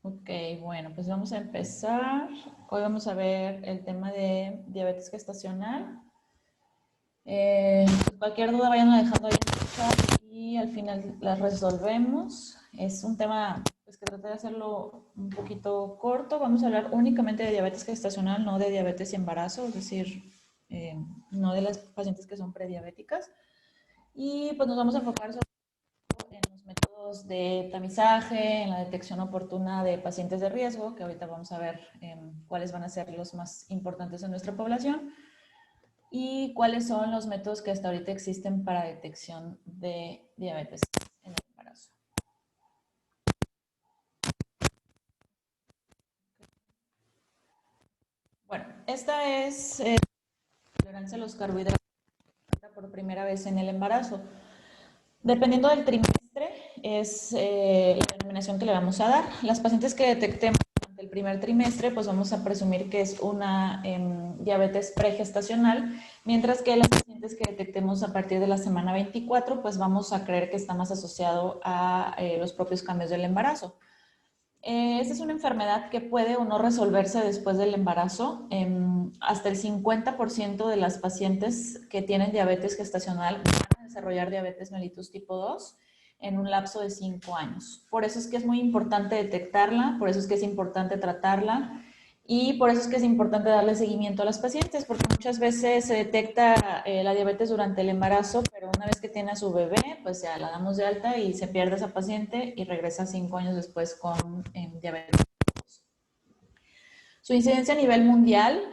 Ok, bueno, pues vamos a empezar. Hoy vamos a ver el tema de diabetes gestacional. Cualquier duda vayan dejando ahí en el chat y al final las resolvemos. Es un tema pues, que traté de hacerlo un poquito corto. Vamos a hablar únicamente de diabetes gestacional, no de diabetes y embarazo, es decir, no de las pacientes que son prediabéticas. Y pues nos vamos a enfocar sobre en los métodos de tamizaje, en la detección oportuna de pacientes de riesgo, que ahorita vamos a ver cuáles van a ser los más importantes en nuestra población y cuáles son los métodos que hasta ahorita existen para detección de diabetes en el embarazo. Bueno, esta es tolerancia a los carbohidratos por primera vez en el embarazo. Dependiendo del trimestre, es la denominación que le vamos a dar. Las pacientes que detectemos durante el primer trimestre, pues vamos a presumir que es una diabetes pregestacional, mientras que las pacientes que detectemos a partir de la semana 24, pues vamos a creer que está más asociado a los propios cambios del embarazo. Esta es una enfermedad que puede o no resolverse después del embarazo. Hasta el 50% de las pacientes que tienen diabetes gestacional van a desarrollar diabetes mellitus tipo 2 en un lapso de 5 años. Por eso es que es muy importante detectarla, por eso es que es importante tratarla y por eso es que es importante darle seguimiento a las pacientes, porque muchas veces se detecta la diabetes durante el embarazo, pero una vez que tiene a su bebé, pues ya la damos de alta y se pierde esa paciente y regresa 5 años después con diabetes. Su incidencia a nivel mundial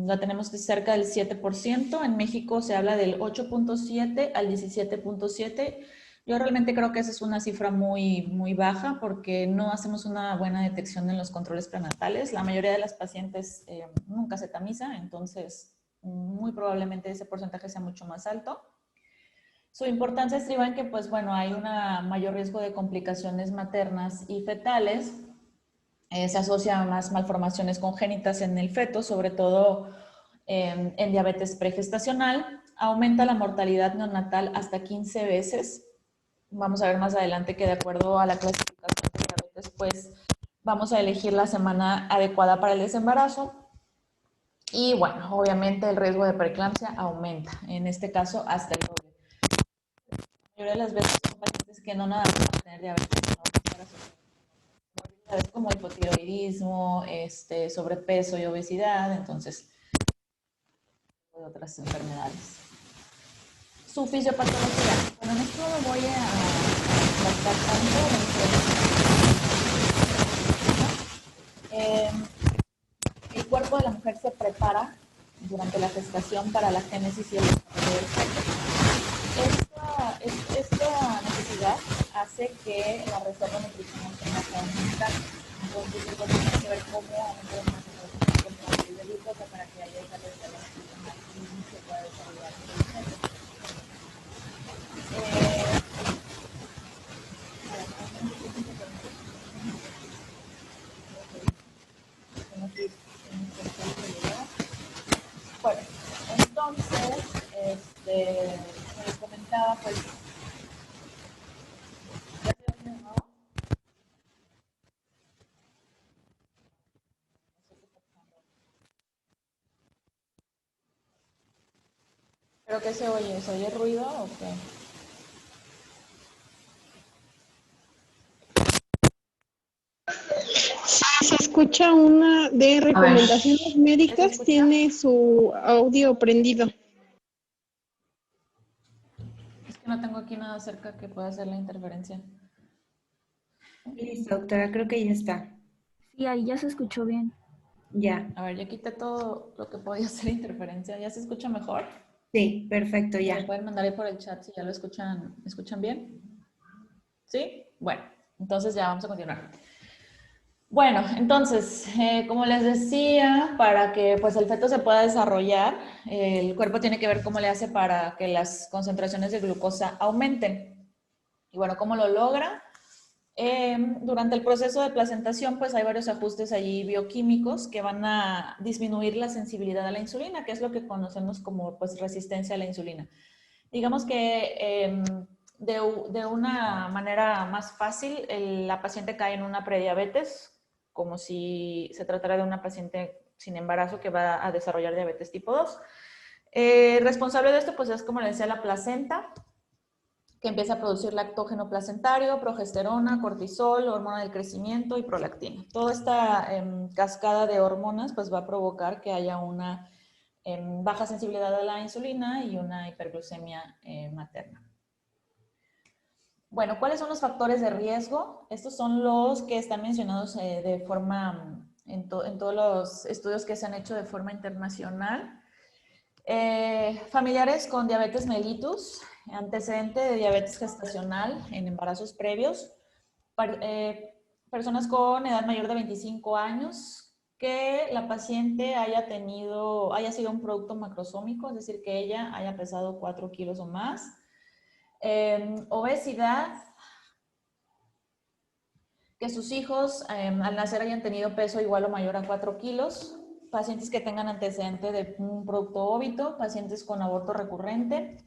la tenemos cerca del 7%. En México se habla del 8.7 al 17.7. Yo realmente creo que esa es una cifra muy baja porque no hacemos una buena detección en los controles prenatales. La mayoría de las pacientes nunca se tamiza, entonces muy probablemente ese porcentaje sea mucho más alto. Su importancia estriba en que, pues bueno, hay un mayor riesgo de complicaciones maternas y fetales. Se asocia a más malformaciones congénitas en el feto, sobre todo en diabetes pregestacional. Aumenta la mortalidad neonatal hasta 15 veces. Vamos a ver más adelante que de acuerdo a la clasificación de diabetes, pues vamos a elegir la semana adecuada para el desembarazo. Y bueno, obviamente el riesgo de preeclampsia aumenta, en este caso hasta el doble. La mayoría de las veces son pacientes que no nada más van a tener diabetes, sino comorbilidades como hipotiroidismo, sobrepeso y obesidad, entonces de otras enfermedades. Su fisiopatología. Bueno, en esto no voy a tratar tanto. El cuerpo de la mujer se prepara durante la gestación para la génesis y el desarrollo del feto. Esta necesidad hace que la reserva nutricional tenga que aumentar. Entonces, el cuerpo tiene que ver cómo aumenta la concentración de glucosa para que haya esa reserva nutricional y se pueda desarrollar el feto. Bueno, entonces, como les comentaba, pues, ya se ¿no? ¿Pero qué se oye? ¿Se oye ruido o qué? Se escucha una de recomendaciones médicas, tiene su audio prendido. Es que no tengo aquí nada cerca que pueda hacer la interferencia. Listo, doctora, creo que ya está. Sí, ahí ya se escuchó bien. Ya. A ver, ya quité todo lo que podía hacer interferencia. ¿Ya se escucha mejor? Sí, perfecto, Me ya. lo pueden mandar ahí por el chat si ya lo escuchan bien. ¿Sí? Bueno, entonces ya vamos a continuar. Bueno, entonces, como les decía, para que pues, el feto se pueda desarrollar, el cuerpo tiene que ver cómo le hace para que las concentraciones de glucosa aumenten. Y bueno, ¿cómo lo logra? Durante el proceso de placentación, pues hay varios ajustes allí bioquímicos que van a disminuir la sensibilidad a la insulina, que es lo que conocemos como pues, resistencia a la insulina. Digamos que de una manera más fácil, la paciente cae en una prediabetes como si se tratara de una paciente sin embarazo que va a desarrollar diabetes tipo 2. Responsable de esto, pues es como les decía, la placenta, que empieza a producir lactógeno placentario, progesterona, cortisol, hormona del crecimiento y prolactina. Toda esta cascada de hormonas pues va a provocar que haya una baja sensibilidad a la insulina y una hiperglucemia materna. Bueno, ¿cuáles son los factores de riesgo? Estos son los que están mencionados de forma, en todos los estudios que se han hecho de forma internacional. Familiares con diabetes mellitus, antecedente de diabetes gestacional en embarazos previos, personas con edad mayor de 25 años, que la paciente haya sido un producto macrosómico, es decir, que ella haya pesado 4 kilos o más, obesidad, que sus hijos al nacer hayan tenido peso igual o mayor a 4 kilos, pacientes que tengan antecedente de un producto óbito, pacientes con aborto recurrente,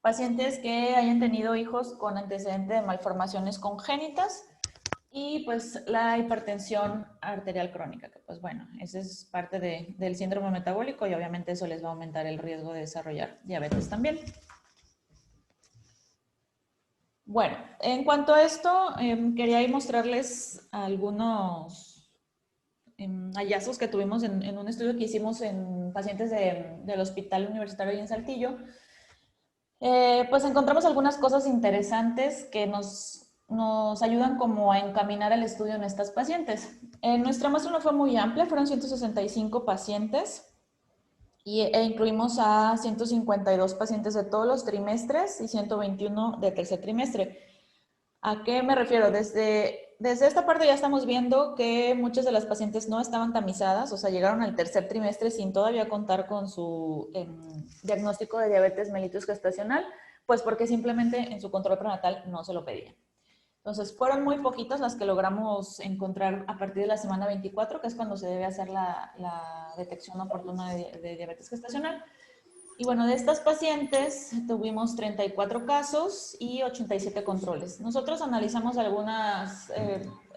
pacientes que hayan tenido hijos con antecedente de malformaciones congénitas y pues la hipertensión arterial crónica, que pues bueno, esa es parte del síndrome metabólico y obviamente eso les va a aumentar el riesgo de desarrollar diabetes también. Bueno, en cuanto a esto, quería mostrarles algunos hallazgos que tuvimos en un estudio que hicimos en pacientes del Hospital Universitario en Saltillo. Pues encontramos algunas cosas interesantes que nos ayudan como a encaminar el estudio en estas pacientes. Nuestra muestra no fue muy amplia, fueron 165 pacientes e incluimos a 152 pacientes de todos los trimestres y 121 de tercer trimestre. ¿A qué me refiero? Desde esta parte ya estamos viendo que muchas de las pacientes no estaban tamizadas, o sea, llegaron al tercer trimestre sin todavía contar con su diagnóstico de diabetes mellitus gestacional, pues porque simplemente en su control prenatal no se lo pedían. Entonces, fueron muy poquitas las que logramos encontrar a partir de la semana 24, que es cuando se debe hacer la detección oportuna de diabetes gestacional. Y bueno, de estas pacientes tuvimos 34 casos y 87 controles. Nosotros analizamos algunas,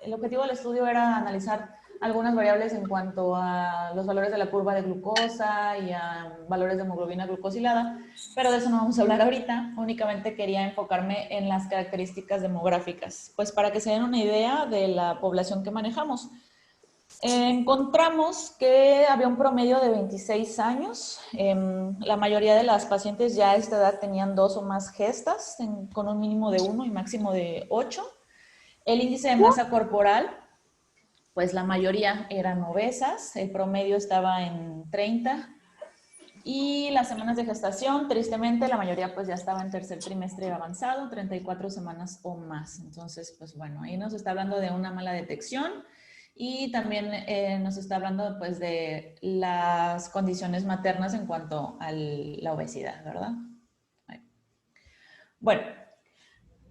el objetivo del estudio era analizar algunas variables en cuanto a los valores de la curva de glucosa y a valores de hemoglobina glucosilada, pero de eso no vamos a hablar ahorita. Únicamente quería enfocarme en las características demográficas, pues para que se den una idea de la población que manejamos. Encontramos que había un promedio de 26 años. La mayoría de las pacientes ya a esta edad tenían 2 o más gestas, con un mínimo de 1 y máximo de 8. El índice de masa corporal, pues la mayoría eran obesas, el promedio estaba en 30. Y las semanas de gestación, tristemente, la mayoría pues ya estaba en tercer trimestre avanzado, 34 semanas o más. Entonces, pues bueno, ahí nos está hablando de una mala detección. Y también nos está hablando pues de las condiciones maternas en cuanto a la obesidad, ¿verdad? Bueno,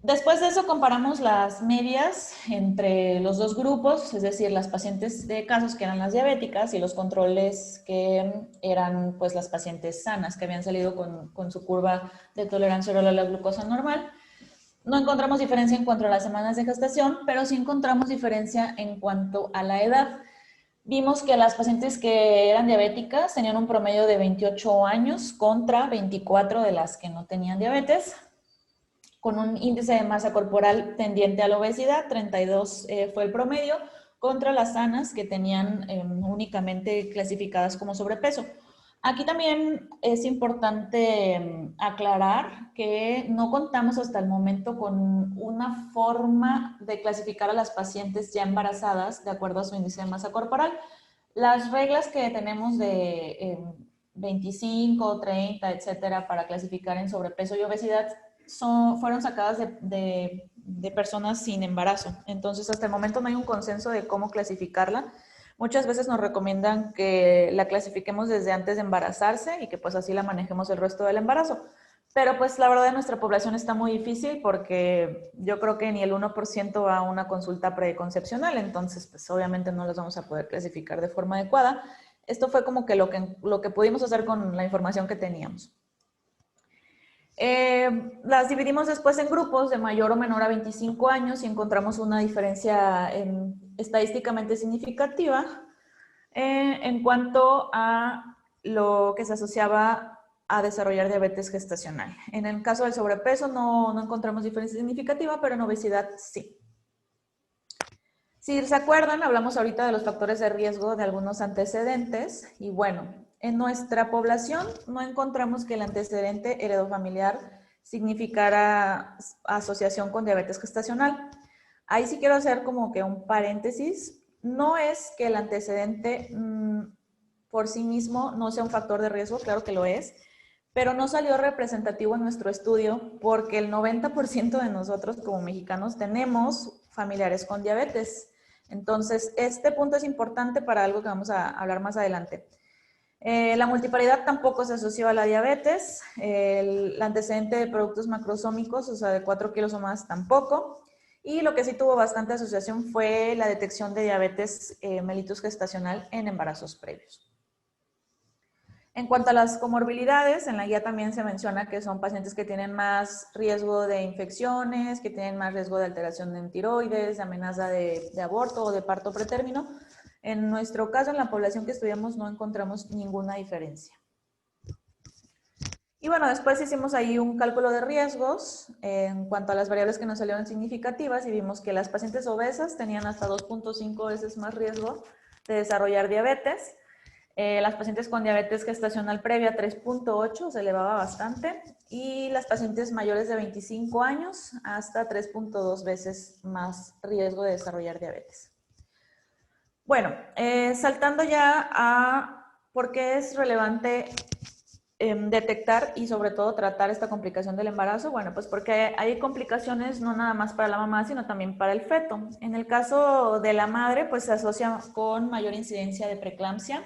después de eso comparamos las medias entre los dos grupos, es decir, las pacientes de casos que eran las diabéticas y los controles que eran pues las pacientes sanas, que habían salido con su curva de tolerancia oral a la glucosa normal. No encontramos diferencia en cuanto a las semanas de gestación, pero sí encontramos diferencia en cuanto a la edad. Vimos que las pacientes que eran diabéticas tenían un promedio de 28 años contra 24 de las que no tenían diabetes, con un índice de masa corporal tendiente a la obesidad, 32 fue el promedio, contra las sanas que tenían únicamente clasificadas como sobrepeso. Aquí también es importante aclarar que no contamos hasta el momento con una forma de clasificar a las pacientes ya embarazadas de acuerdo a su índice de masa corporal. Las reglas que tenemos de 25, 30, etcétera, para clasificar en sobrepeso y obesidad fueron sacadas de personas sin embarazo. Entonces, hasta el momento no hay un consenso de cómo clasificarla. Muchas veces nos recomiendan que la clasifiquemos desde antes de embarazarse y que pues así la manejemos el resto del embarazo. Pero pues la verdad en nuestra población está muy difícil porque yo creo que ni el 1% va a una consulta preconcepcional, entonces pues obviamente no las vamos a poder clasificar de forma adecuada. Esto fue como que lo que pudimos hacer con la información que teníamos. Las dividimos después en grupos de mayor o menor a 25 años y encontramos una diferencia estadísticamente significativa en cuanto a lo que se asociaba a desarrollar diabetes gestacional. En el caso del sobrepeso no encontramos diferencia significativa, pero en obesidad sí. Si se acuerdan, hablamos ahorita de los factores de riesgo de algunos antecedentes y bueno, en nuestra población no encontramos que el antecedente heredofamiliar significara asociación con diabetes gestacional. Ahí sí quiero hacer como que un paréntesis. No es que el antecedente por sí mismo no sea un factor de riesgo, claro que lo es, pero no salió representativo en nuestro estudio porque el 90% de nosotros como mexicanos tenemos familiares con diabetes. Entonces, este punto es importante para algo que vamos a hablar más adelante. La multiparidad tampoco se asoció a la diabetes. El antecedente de productos macrosómicos, o sea, de 4 kilos o más, tampoco. Y lo que sí tuvo bastante asociación fue la detección de diabetes mellitus gestacional en embarazos previos. En cuanto a las comorbilidades, en la guía también se menciona que son pacientes que tienen más riesgo de infecciones, que tienen más riesgo de alteración en tiroides, de amenaza de aborto o de parto pretérmino. En nuestro caso, en la población que estudiamos, no encontramos ninguna diferencia. Y bueno, después hicimos ahí un cálculo de riesgos en cuanto a las variables que nos salieron significativas y vimos que las pacientes obesas tenían hasta 2.5 veces más riesgo de desarrollar diabetes. Las pacientes con diabetes gestacional previa 3.8, se elevaba bastante, y las pacientes mayores de 25 años hasta 3.2 veces más riesgo de desarrollar diabetes. Bueno, saltando ya a por qué es relevante detectar y sobre todo tratar esta complicación del embarazo. Bueno, pues porque hay complicaciones no nada más para la mamá, sino también para el feto. En el caso de la madre, pues se asocia con mayor incidencia de preeclampsia.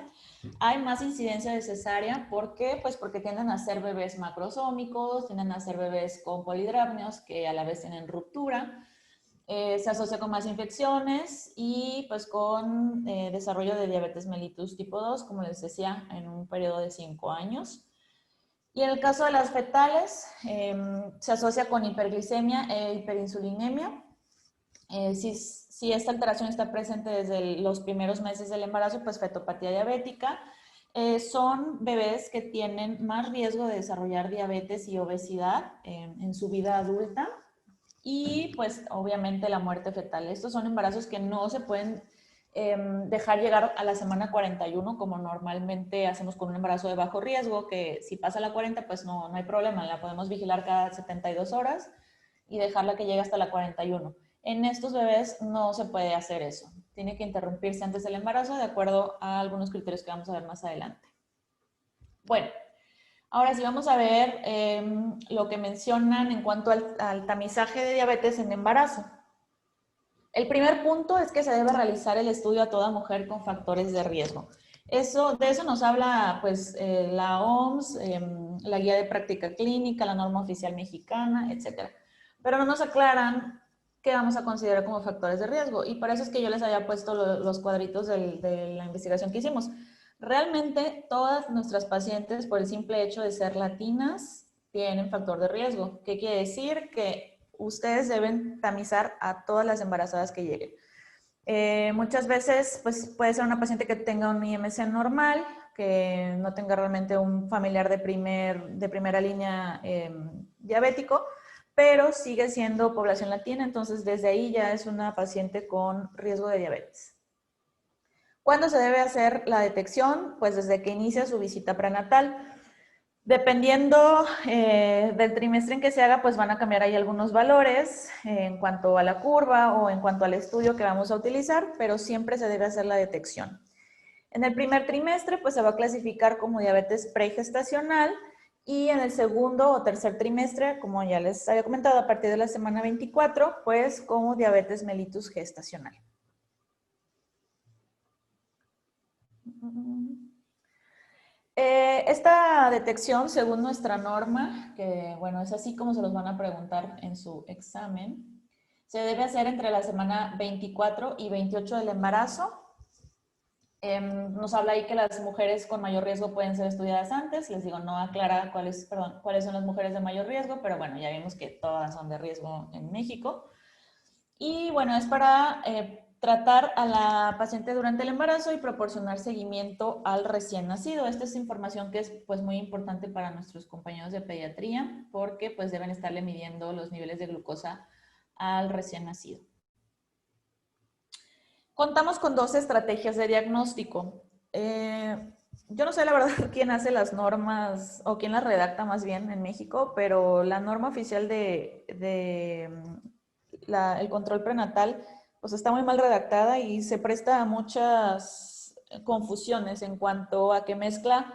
Hay más incidencia de cesárea. ¿Por qué? Pues porque tienden a ser bebés macrosómicos, tienden a ser bebés con polidrapnios que a la vez tienen ruptura. Se asocia con más infecciones y pues con desarrollo de diabetes mellitus tipo 2, como les decía, en un periodo de 5 años. Y en el caso de las fetales, se asocia con hiperglicemia e hiperinsulinemia. Si esta alteración está presente desde los primeros meses del embarazo, pues fetopatía diabética. Son bebés que tienen más riesgo de desarrollar diabetes y obesidad en su vida adulta. Y pues obviamente la muerte fetal. Estos son embarazos que no se pueden dejar llegar a la semana 41 como normalmente hacemos con un embarazo de bajo riesgo, que si pasa la 40 pues no hay problema, la podemos vigilar cada 72 horas y dejarla que llegue hasta la 41. En estos bebés no se puede hacer eso. Tiene que interrumpirse antes del embarazo de acuerdo a algunos criterios que vamos a ver más adelante. Bueno, ahora sí vamos a ver lo que mencionan en cuanto al tamizaje de diabetes en embarazo. El primer punto es que se debe realizar el estudio a toda mujer con factores de riesgo. De eso nos habla pues, la OMS, la guía de práctica clínica, la norma oficial mexicana, etc. Pero no nos aclaran qué vamos a considerar como factores de riesgo. Y por eso es que yo les había puesto los cuadritos de la investigación que hicimos. Realmente todas nuestras pacientes, por el simple hecho de ser latinas, tienen factor de riesgo. ¿Qué quiere decir? Que ustedes deben tamizar a todas las embarazadas que lleguen. Muchas veces pues, puede ser una paciente que tenga un IMC normal, que no tenga realmente un familiar de primera línea diabético, pero sigue siendo población latina, entonces desde ahí ya es una paciente con riesgo de diabetes. ¿Cuándo se debe hacer la detección? Pues desde que inicia su visita prenatal. Dependiendo del trimestre en que se haga, pues van a cambiar ahí algunos valores en cuanto a la curva o en cuanto al estudio que vamos a utilizar, pero siempre se debe hacer la detección. En el primer trimestre, pues se va a clasificar como diabetes pregestacional y en el segundo o tercer trimestre, como ya les había comentado, a partir de la semana 24, pues como diabetes mellitus gestacional. Esta detección, según nuestra norma, que bueno, es así como se los van a preguntar en su examen, se debe hacer entre la semana 24 y 28 del embarazo. Nos habla ahí que las mujeres con mayor riesgo pueden ser estudiadas antes. Les digo, no aclara cuáles son las mujeres de mayor riesgo, pero bueno, ya vimos que todas son de riesgo en México. Y bueno, es para tratar a la paciente durante el embarazo y proporcionar seguimiento al recién nacido. Esta es información que es pues muy importante para nuestros compañeros de pediatría porque pues deben estarle midiendo los niveles de glucosa al recién nacido. Contamos con 2 estrategias de diagnóstico. Yo no sé la verdad quién hace las normas o quién las redacta más bien en México, pero la norma oficial el control prenatal pues está muy mal redactada y se presta a muchas confusiones en cuanto a que mezcla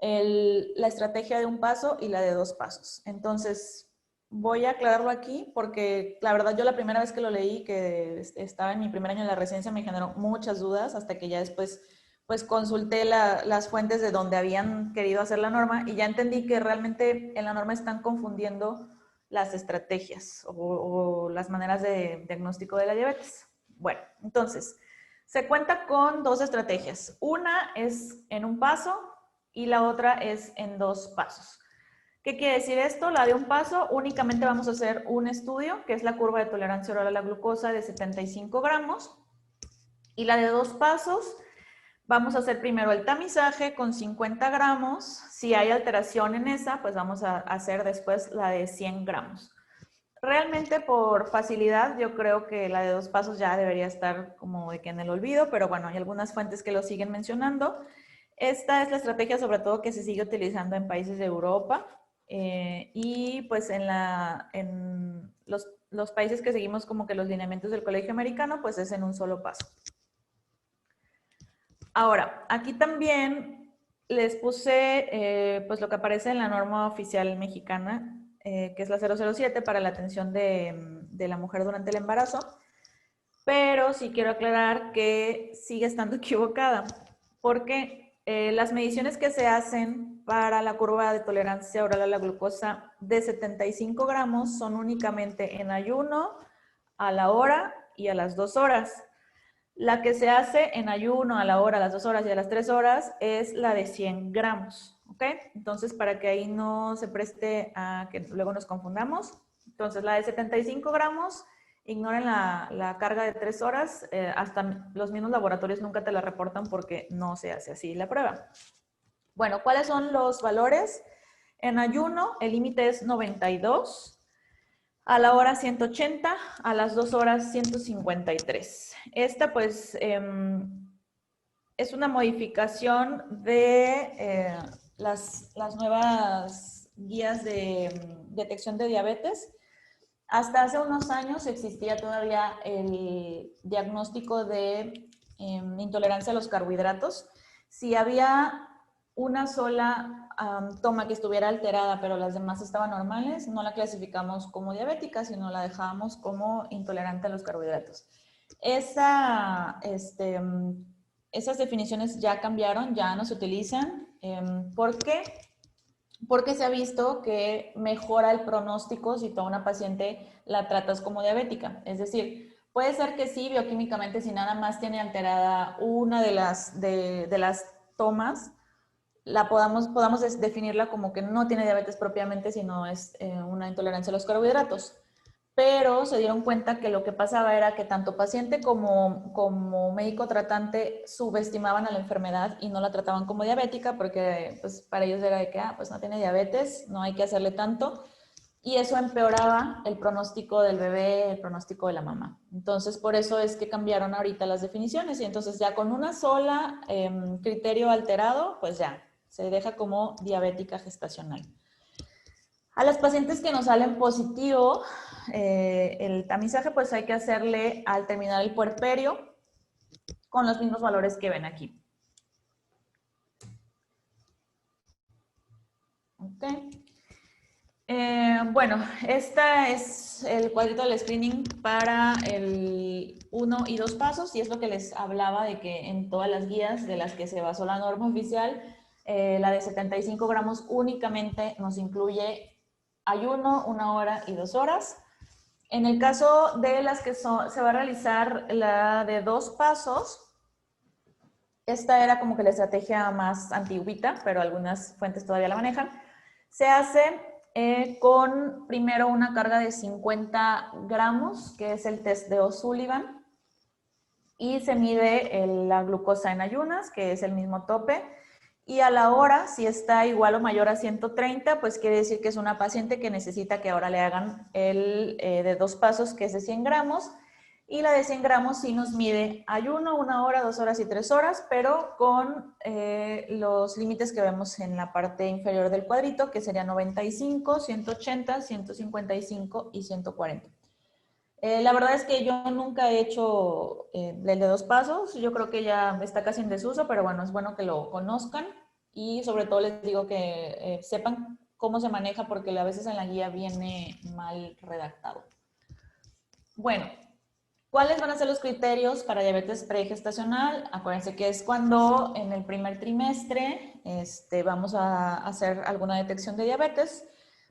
la estrategia de un paso y la de 2 pasos. Entonces, voy a aclararlo aquí porque la verdad yo la primera vez que lo leí, que estaba en mi primer año de la residencia, me generó muchas dudas hasta que ya después pues consulté las fuentes de donde habían querido hacer la norma y ya entendí que realmente en la norma están confundiendo las estrategias o las maneras de diagnóstico de la diabetes. Bueno, entonces, se cuenta con 2 estrategias. Una es en un paso y la otra es en 2 pasos. ¿Qué quiere decir esto? La de un paso, únicamente vamos a hacer un estudio, que es la curva de tolerancia oral a la glucosa de 75 gramos. Y la de 2 pasos, vamos a hacer primero el tamizaje con 50 gramos. Si hay alteración en esa, pues vamos a hacer después la de 100 gramos. Realmente por facilidad, yo creo que la de 2 pasos ya debería estar como de que en el olvido, pero bueno, hay algunas fuentes que lo siguen mencionando. Esta es la estrategia sobre todo que se sigue utilizando en países de Europa. Y pues en los países que seguimos como que los lineamientos del Colegio Americano, pues es en un solo paso. Ahora, aquí también les puse pues lo que aparece en la norma oficial mexicana, que es la 007 para la atención de la mujer durante el embarazo, pero sí quiero aclarar que sigue estando equivocada, porque las mediciones que se hacen para la curva de tolerancia oral a la glucosa de 75 gramos son únicamente en ayuno, a la hora y a las 2 horas. La que se hace en ayuno, a la hora, a las 2 horas y a las 3 horas es la de 100 gramos, ¿ok? Entonces, para que ahí no se preste a que luego nos confundamos. Entonces, la de 75 gramos, ignoren la carga de 3 horas, hasta los mismos laboratorios nunca te la reportan porque no se hace así la prueba. Bueno, ¿cuáles son los valores? En ayuno, el límite es 92. A la hora 180, a las 2 horas 153. Esta pues es una modificación de las nuevas guías de detección de diabetes. Hasta hace unos años existía todavía el diagnóstico de intolerancia a los carbohidratos. Si había una sola toma que estuviera alterada, pero las demás estaban normales, no la clasificamos como diabética, sino la dejábamos como intolerante a los carbohidratos. Esas definiciones ya cambiaron, ya no se utilizan. ¿Por qué? Porque se ha visto que mejora el pronóstico si toda una paciente la tratas como diabética. Es decir, puede ser que sí, bioquímicamente, si nada más tiene alterada una de las tomas, podamos definirla como que no tiene diabetes propiamente, sino es una intolerancia a los carbohidratos. Pero se dieron cuenta que lo que pasaba era que tanto paciente como médico tratante subestimaban a la enfermedad y no la trataban como diabética porque pues, para ellos era de que pues no tiene diabetes, no hay que hacerle tanto. Y eso empeoraba el pronóstico del bebé, el pronóstico de la mamá. Entonces, por eso es que cambiaron ahorita las definiciones y entonces ya con una sola criterio alterado, pues ya se deja como diabética gestacional. A las pacientes que nos salen positivo, el tamizaje, pues hay que hacerle al terminar el puerperio con los mismos valores que ven aquí. Ok. Bueno, este es el cuadrito del screening para el 1 y 2 pasos y es lo que les hablaba de que en todas las guías de las que se basó la norma oficial, la de 75 gramos únicamente nos incluye ayuno, 1 hora y 2 horas. En el caso de las que se va a realizar la de 2 pasos, Esta era como que la estrategia más antiguita, pero algunas fuentes todavía la manejan. Se hace con primero una carga de 50 gramos, que es el test de O'Sullivan, y se mide la glucosa en ayunas, que es el mismo tope, y a la hora, si está igual o mayor a 130, pues quiere decir que es una paciente que necesita que ahora le hagan el de 2 pasos, que es de 100 gramos, y la de 100 gramos sí nos mide ayuno, 1 hora, 2 horas y 3 horas, pero con los límites que vemos en la parte inferior del cuadrito, que serían 95, 180, 155 y 140. La verdad es que yo nunca he hecho el de 2 pasos, yo creo que ya está casi en desuso, pero bueno, es bueno que lo conozcan y sobre todo les digo que sepan cómo se maneja porque a veces en la guía viene mal redactado. Bueno, ¿cuáles van a ser los criterios para diabetes pregestacional? Acuérdense que es cuando en el primer trimestre vamos a hacer alguna detección de diabetes.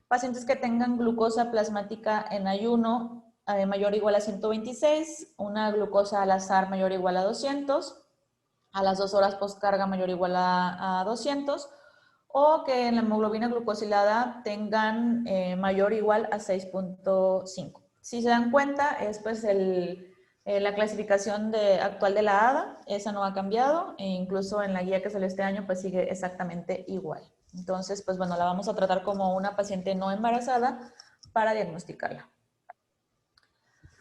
Pacientes que tengan glucosa plasmática en ayuno mayor o igual a 126, una glucosa al azar mayor o igual a 200, a las 2 horas postcarga mayor o igual a 200, o que en la hemoglobina glucosilada tengan mayor o igual a 6.5. Si se dan cuenta, es pues la clasificación actual de la ADA, esa no ha cambiado, e incluso en la guía que salió este año pues sigue exactamente igual. Entonces, pues bueno, la vamos a tratar como una paciente no embarazada para diagnosticarla.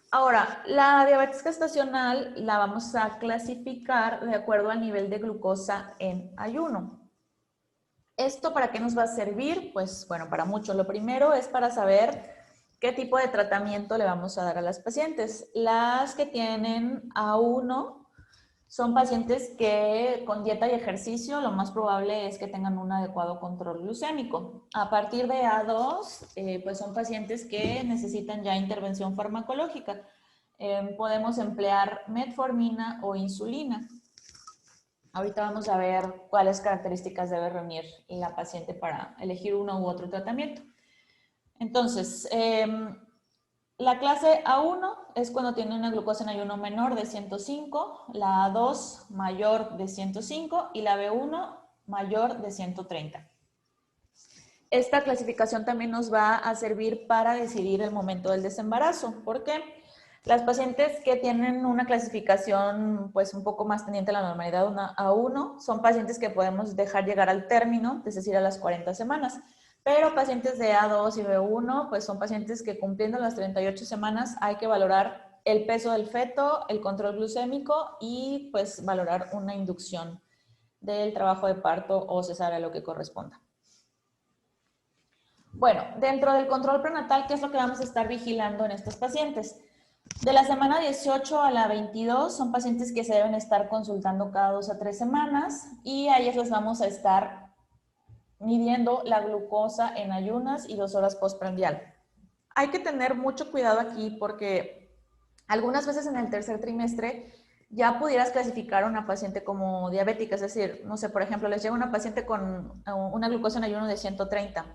Ahora, la diabetes gestacional la vamos a clasificar de acuerdo al nivel de glucosa en ayuno. ¿Esto para qué nos va a servir? Pues bueno, para mucho. Lo primero es para saber qué tipo de tratamiento le vamos a dar a las pacientes. Las que tienen A1 son pacientes que con dieta y ejercicio lo más probable es que tengan un adecuado control glucémico. A partir de A2, pues son pacientes que necesitan ya intervención farmacológica. Podemos emplear metformina o insulina. Ahorita vamos a ver cuáles características debe reunir la paciente para elegir uno u otro tratamiento. Entonces, la clase A1 es cuando tiene una glucosa en ayuno menor de 105, la A2 mayor de 105 y la B1 mayor de 130. Esta clasificación también nos va a servir para decidir el momento del desembarazo. ¿Por qué? Las pacientes que tienen una clasificación pues un poco más tendiente a la normalidad, una A1, son pacientes que podemos dejar llegar al término, es decir, a las 40 semanas. Pero pacientes de A2 y B1, pues son pacientes que cumpliendo las 38 semanas hay que valorar el peso del feto, el control glucémico y pues valorar una inducción del trabajo de parto o cesárea, lo que corresponda. Bueno, dentro del control prenatal, ¿qué es lo que vamos a estar vigilando en estos pacientes? De la semana 18 a la 22 son pacientes que se deben estar consultando cada 2 a 3 semanas y a ellas les vamos a estar midiendo la glucosa en ayunas y 2 horas postprandial. Hay que tener mucho cuidado aquí porque algunas veces en el tercer trimestre ya pudieras clasificar a una paciente como diabética, es decir, no sé, por ejemplo, les llega una paciente con una glucosa en ayuno de 130.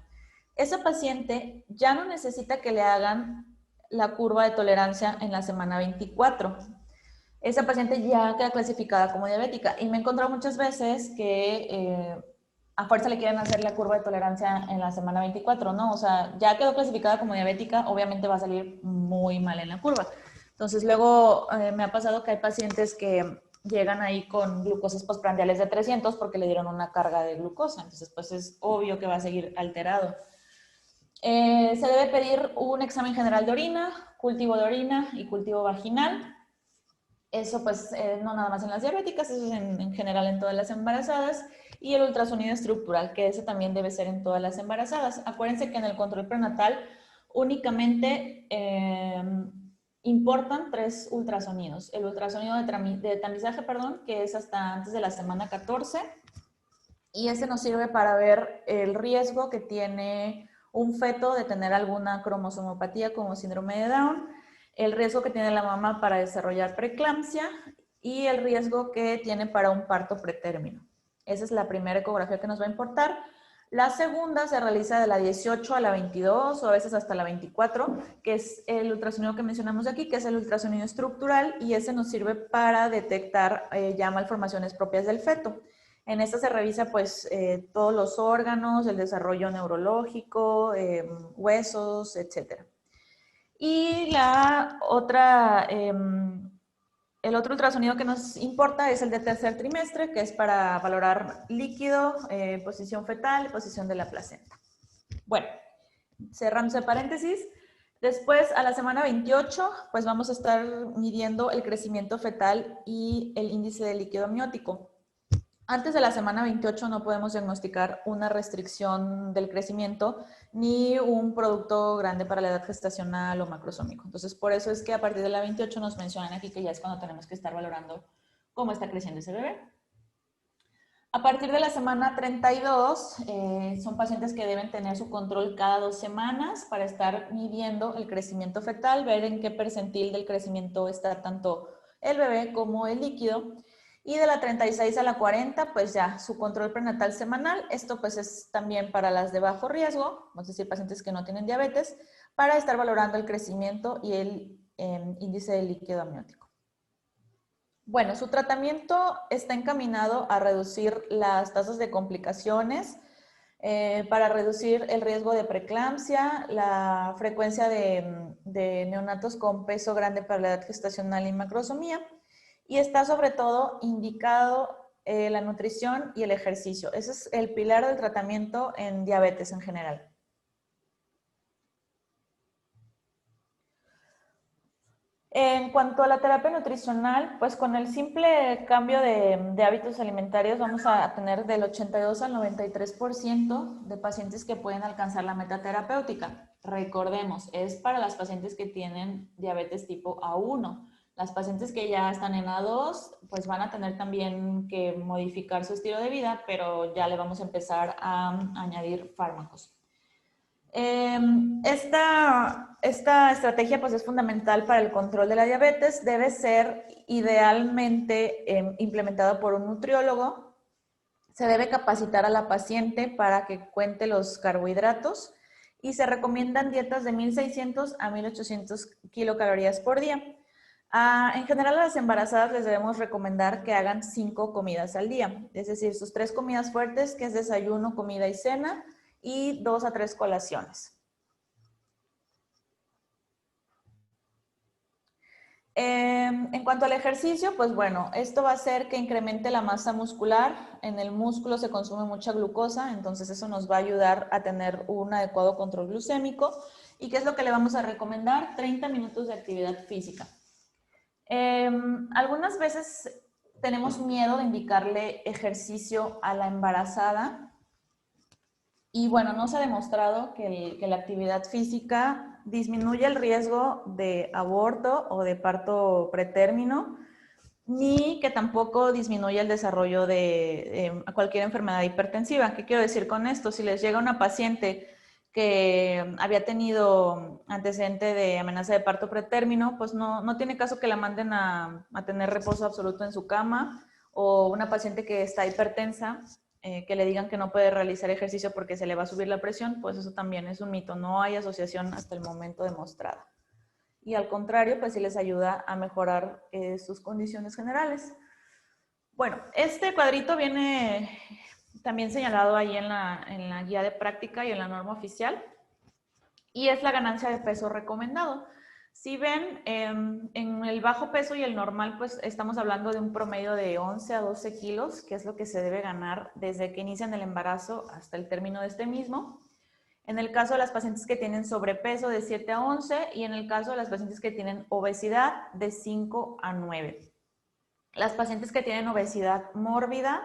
Esa paciente ya no necesita que le hagan la curva de tolerancia en la semana 24. Esa paciente ya queda clasificada como diabética y me he encontrado muchas veces que a fuerza le quieren hacer la curva de tolerancia en la semana 24, ¿no? O sea, ya quedó clasificada como diabética, obviamente va a salir muy mal en la curva. Entonces, luego me ha pasado que hay pacientes que llegan ahí con glucosas postprandiales de 300 porque le dieron una carga de glucosa. Entonces, pues es obvio que va a seguir alterado. Se debe pedir un examen general de orina, cultivo de orina y cultivo vaginal. Eso pues no nada más en las diabéticas, eso es en general en todas las embarazadas. Y el ultrasonido estructural, que ese también debe ser en todas las embarazadas. Acuérdense que en el control prenatal únicamente importan 3 ultrasonidos. El ultrasonido de tamizaje, que es hasta antes de la semana 14. Y ese nos sirve para ver el riesgo que tiene un feto de tener alguna cromosomopatía como síndrome de Down, el riesgo que tiene la mamá para desarrollar preeclampsia y el riesgo que tiene para un parto pretérmino. Esa es la primera ecografía que nos va a importar. La segunda se realiza de la 18 a la 22 o a veces hasta la 24, que es el ultrasonido que mencionamos aquí, que es el ultrasonido estructural, y ese nos sirve para detectar ya malformaciones propias del feto. En esta se revisa pues todos los órganos, el desarrollo neurológico, huesos, etc. Y la otra, el otro ultrasonido que nos importa es el de tercer trimestre, que es para valorar líquido, posición fetal y posición de la placenta. Bueno, cerrando ese paréntesis, después a la semana 28, pues vamos a estar midiendo el crecimiento fetal y el índice de líquido amniótico. Antes de la semana 28 no podemos diagnosticar una restricción del crecimiento ni un producto grande para la edad gestacional o macrosómico. Entonces, por eso es que a partir de la 28 nos mencionan aquí que ya es cuando tenemos que estar valorando cómo está creciendo ese bebé. A partir de la semana 32, son pacientes que deben tener su control cada 2 semanas para estar midiendo el crecimiento fetal, ver en qué percentil del crecimiento está tanto el bebé como el líquido. Y de la 36 a la 40, pues ya su control prenatal semanal. Esto pues es también para las de bajo riesgo, es decir, pacientes que no tienen diabetes, para estar valorando el crecimiento y el índice de líquido amniótico. Bueno, su tratamiento está encaminado a reducir las tasas de complicaciones, para reducir el riesgo de preeclampsia, la frecuencia de neonatos con peso grande para la edad gestacional y macrosomía, y está sobre todo indicado la nutrición y el ejercicio. Ese es el pilar del tratamiento en diabetes en general. En cuanto a la terapia nutricional, pues con el simple cambio de hábitos alimentarios vamos a tener del 82 al 93% de pacientes que pueden alcanzar la meta terapéutica. Recordemos, es para las pacientes que tienen diabetes tipo A1. Las pacientes que ya están en A2, pues van a tener también que modificar su estilo de vida, pero ya le vamos a empezar a añadir fármacos. Esta estrategia pues es fundamental para el control de la diabetes. Debe ser idealmente implementada por un nutriólogo. Se debe capacitar a la paciente para que cuente los carbohidratos y se recomiendan dietas de 1.600 a 1.800 kilocalorías por día. En general a las embarazadas les debemos recomendar que hagan 5 comidas al día, es decir, sus 3 comidas fuertes, que es desayuno, comida y cena, y 2 a 3 colaciones. En cuanto al ejercicio, pues bueno, esto va a hacer que incremente la masa muscular. En el músculo se consume mucha glucosa, entonces eso nos va a ayudar a tener un adecuado control glucémico. ¿Y qué es lo que le vamos a recomendar? 30 minutos de actividad física. Algunas veces tenemos miedo de indicarle ejercicio a la embarazada. Y bueno, no se ha demostrado que la actividad física disminuye el riesgo de aborto o de parto pretérmino, ni que tampoco disminuye el desarrollo de cualquier enfermedad hipertensiva. ¿Qué quiero decir con esto? Si les llega una paciente que había tenido antecedente de amenaza de parto pretérmino, pues no tiene caso que la manden a tener reposo absoluto en su cama, o una paciente que está hipertensa, que le digan que no puede realizar ejercicio porque se le va a subir la presión, pues eso también es un mito. No hay asociación hasta el momento demostrada. Y al contrario, pues sí les ayuda a mejorar sus condiciones generales. Bueno, este cuadrito viene también señalado ahí en la guía de práctica y en la norma oficial, y es la ganancia de peso recomendado. Si ven, en el bajo peso y el normal, pues estamos hablando de un promedio de 11 a 12 kilos, que es lo que se debe ganar desde que inician el embarazo hasta el término de este mismo. En el caso de las pacientes que tienen sobrepeso, de 7 a 11, y en el caso de las pacientes que tienen obesidad, de 5 a 9. Las pacientes que tienen obesidad mórbida,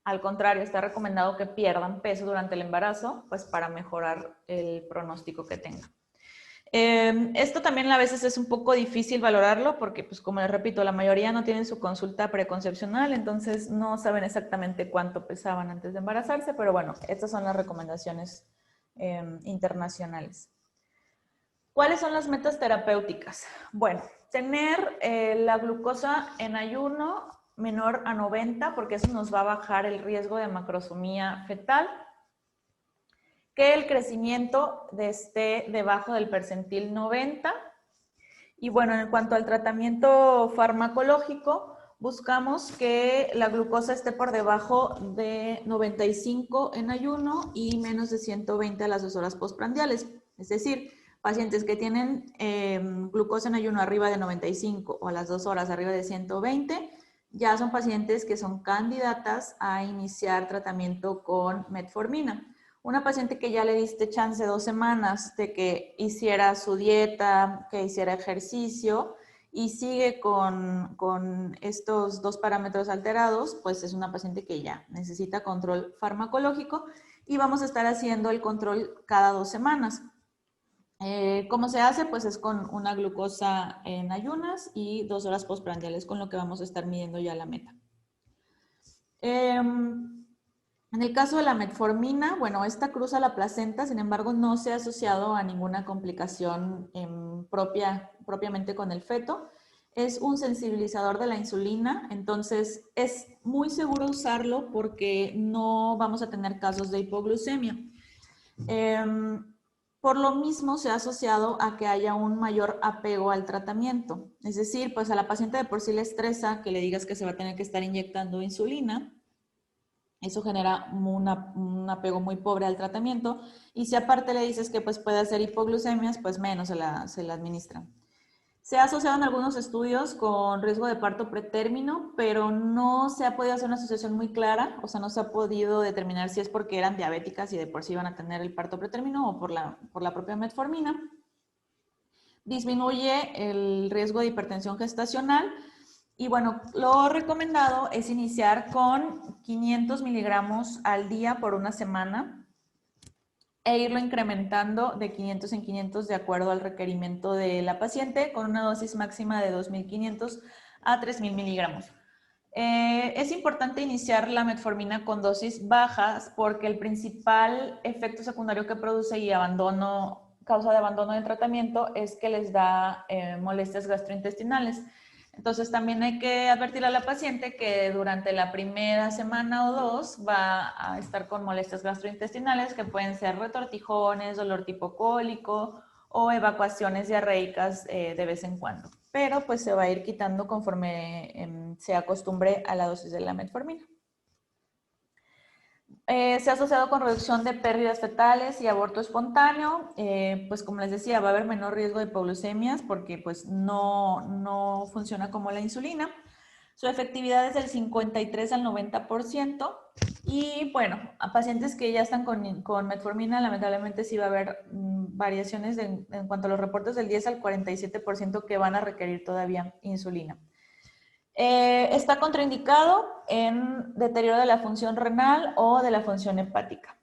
al contrario, está recomendado que pierdan peso durante el embarazo, pues para mejorar el pronóstico que tengan. Esto también a veces es un poco difícil valorarlo porque, pues como les repito, la mayoría no tienen su consulta preconcepcional, entonces no saben exactamente cuánto pesaban antes de embarazarse, pero bueno, estas son las recomendaciones internacionales. ¿Cuáles son las metas terapéuticas? Bueno, tener la glucosa en ayuno menor a 90, porque eso nos va a bajar el riesgo de macrosomía fetal. que el crecimiento esté debajo del percentil 90. Y bueno, en cuanto al tratamiento farmacológico, buscamos que la glucosa esté por debajo de 95 en ayuno y menos de 120 a las 2 horas postprandiales. Es decir, pacientes que tienen glucosa en ayuno arriba de 95 o a las 2 horas arriba de 120, ya son pacientes que son candidatas a iniciar tratamiento con metformina. Una paciente que ya le diste chance 2 semanas de que hiciera su dieta, que hiciera ejercicio y sigue con estos 2 parámetros alterados, pues es una paciente que ya necesita control farmacológico y vamos a estar haciendo el control cada 2 semanas. ¿Cómo se hace? Pues es con una glucosa en ayunas y 2 horas postprandiales, con lo que vamos a estar midiendo ya la meta. En el caso de la metformina, bueno, esta cruza la placenta, sin embargo, no se ha asociado a ninguna complicación propiamente con el feto. Es un sensibilizador de la insulina, entonces es muy seguro usarlo porque no vamos a tener casos de hipoglucemia. Por lo mismo se ha asociado a que haya un mayor apego al tratamiento. Es decir, pues a la paciente de por sí le estresa que le digas que se va a tener que estar inyectando insulina. Eso genera un apego muy pobre al tratamiento. Y si aparte le dices que pues puede hacer hipoglucemias, pues menos se la administran. Se ha asociado en algunos estudios con riesgo de parto pretérmino, pero no se ha podido hacer una asociación muy clara, o sea, no se ha podido determinar si es porque eran diabéticas y de por sí iban a tener el parto pretérmino o por la propia metformina. Disminuye el riesgo de hipertensión gestacional y bueno, lo recomendado es iniciar con 500 miligramos al día por una semana e irlo incrementando de 500 en 500 de acuerdo al requerimiento de la paciente con una dosis máxima de 2.500 a 3.000 miligramos. Es importante iniciar la metformina con dosis bajas porque el principal efecto secundario que produce y causa de abandono del tratamiento es que les da molestias gastrointestinales. Entonces también hay que advertir a la paciente que durante la primera semana o 2 va a estar con molestias gastrointestinales que pueden ser retortijones, dolor tipo cólico o evacuaciones diarreicas de vez en cuando. Pero pues se va a ir quitando conforme se acostumbre a la dosis de la metformina. Se ha asociado con reducción de pérdidas fetales y aborto espontáneo. Pues como les decía, va a haber menor riesgo de hipoglucemias porque pues no funciona como la insulina. Su efectividad es del 53 al 90%. Y bueno, a pacientes que ya están con metformina, lamentablemente sí va a haber variaciones en cuanto a los reportes del 10 al 47% que van a requerir todavía insulina. Está contraindicado en deterioro de la función renal o de la función hepática.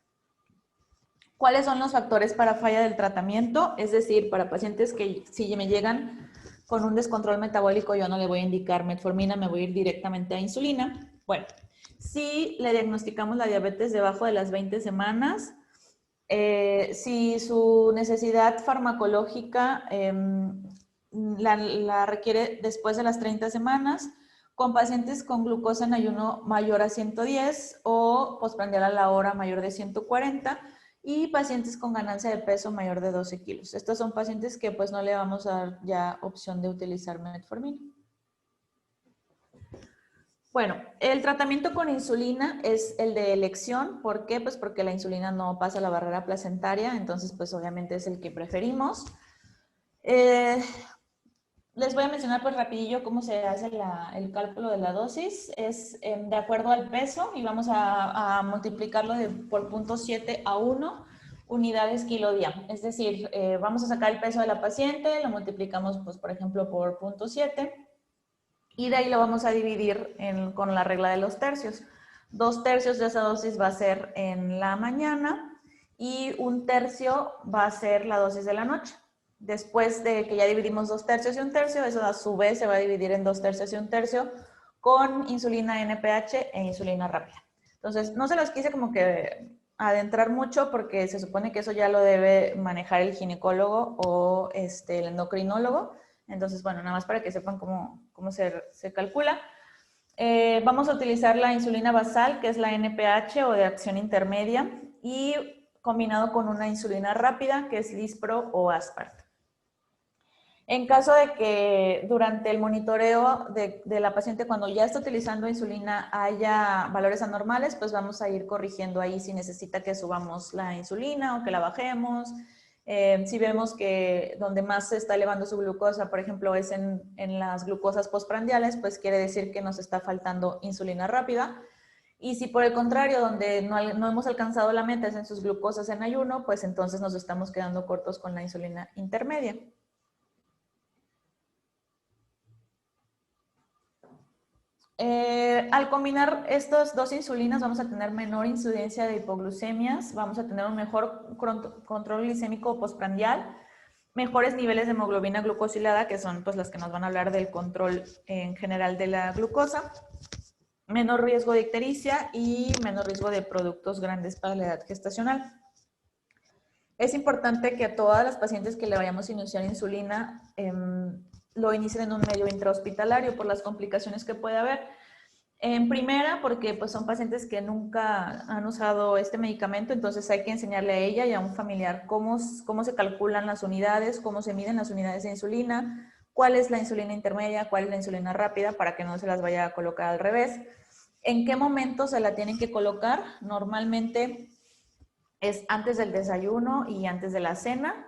¿Cuáles son los factores para falla del tratamiento? Es decir, para pacientes que si me llegan con un descontrol metabólico, yo no le voy a indicar metformina, me voy a ir directamente a insulina. Bueno, si le diagnosticamos la diabetes debajo de las 20 semanas, si su necesidad farmacológica la requiere después de las 30 semanas, con pacientes con glucosa en ayuno mayor a 110 o postprandial a la hora mayor de 140 y pacientes con ganancia de peso mayor de 12 kilos. Estos son pacientes que pues no le vamos a dar ya opción de utilizar metformina. Bueno, el tratamiento con insulina es el de elección. ¿Por qué? Pues porque la insulina no pasa la barrera placentaria, entonces pues obviamente es el que preferimos. Les voy a mencionar pues rapidillo cómo se hace el cálculo de la dosis. Es de acuerdo al peso y vamos a multiplicarlo por 0.7 a 1 unidades kilo día. Es decir, vamos a sacar el peso de la paciente, lo multiplicamos pues por ejemplo por 0.7 y de ahí lo vamos a dividir con la regla de los tercios. 2/3 de esa dosis va a ser en la mañana y 1/3 va a ser la dosis de la noche. Después de que ya dividimos 2/3 y 1/3, eso a su vez se va a dividir en 2/3 y 1/3 con insulina NPH e insulina rápida. Entonces, no se los quise como que adentrar mucho porque se supone que eso ya lo debe manejar el ginecólogo o el endocrinólogo. Entonces, bueno, nada más para que sepan cómo se calcula. Vamos a utilizar la insulina basal, que es la NPH o de acción intermedia, y combinado con una insulina rápida, que es Lispro o Aspart. En caso de que durante el monitoreo de la paciente, cuando ya está utilizando insulina, haya valores anormales, pues vamos a ir corrigiendo ahí si necesita que subamos la insulina o que la bajemos. Si vemos que donde más se está elevando su glucosa, por ejemplo, es en las glucosas postprandiales, pues quiere decir que nos está faltando insulina rápida. Y si por el contrario, donde no hemos alcanzado la meta es en sus glucosas en ayuno, pues entonces nos estamos quedando cortos con la insulina intermedia. Al combinar estas dos insulinas vamos a tener menor incidencia de hipoglucemias, vamos a tener un mejor control glicémico postprandial, mejores niveles de hemoglobina glucosilada, que son pues las que nos van a hablar del control en general de la glucosa, menor riesgo de ictericia y menor riesgo de productos grandes para la edad gestacional. Es importante que a todas las pacientes que le vayamos a iniciar insulina lo inicien en un medio intrahospitalario por las complicaciones que puede haber. En primera, porque pues, son pacientes que nunca han usado este medicamento, entonces hay que enseñarle a ella y a un familiar cómo se calculan las unidades, cómo se miden las unidades de insulina, cuál es la insulina intermedia, cuál es la insulina rápida, para que no se las vaya a colocar al revés. ¿En qué momento se la tienen que colocar? Normalmente es antes del desayuno y antes de la cena.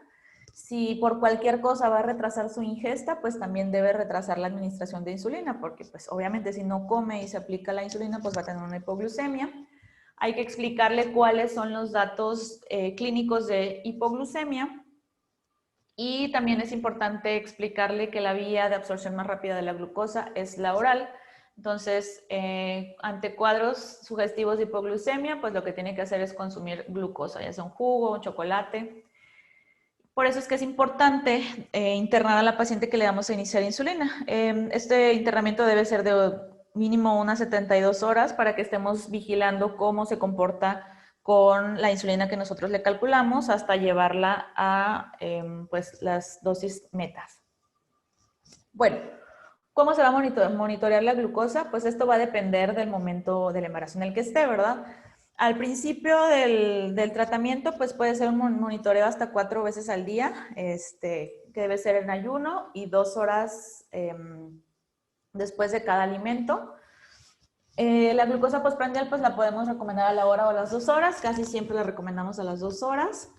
Si por cualquier cosa va a retrasar su ingesta, pues también debe retrasar la administración de insulina, porque pues obviamente si no come y se aplica la insulina, pues va a tener una hipoglucemia. Hay que explicarle cuáles son los datos clínicos de hipoglucemia. Y también es importante explicarle que la vía de absorción más rápida de la glucosa es la oral. Entonces, ante cuadros sugestivos de hipoglucemia, pues lo que tiene que hacer es consumir glucosa, ya sea un jugo, un chocolate. Por eso es que es importante internar a la paciente que le vamos a iniciar insulina. Este internamiento debe ser de mínimo unas 72 horas para que estemos vigilando cómo se comporta con la insulina que nosotros le calculamos hasta llevarla a pues, las dosis metas. Bueno, ¿cómo se va a monitorear la glucosa? Pues esto va a depender del momento del embarazo en el que esté, ¿verdad? Al principio del tratamiento, pues puede ser un monitoreo hasta 4 veces al día, que debe ser en ayuno y 2 horas después de cada alimento. La glucosa postprandial, pues la podemos recomendar a la hora o a las 2 horas, casi siempre la recomendamos a las 2 horas.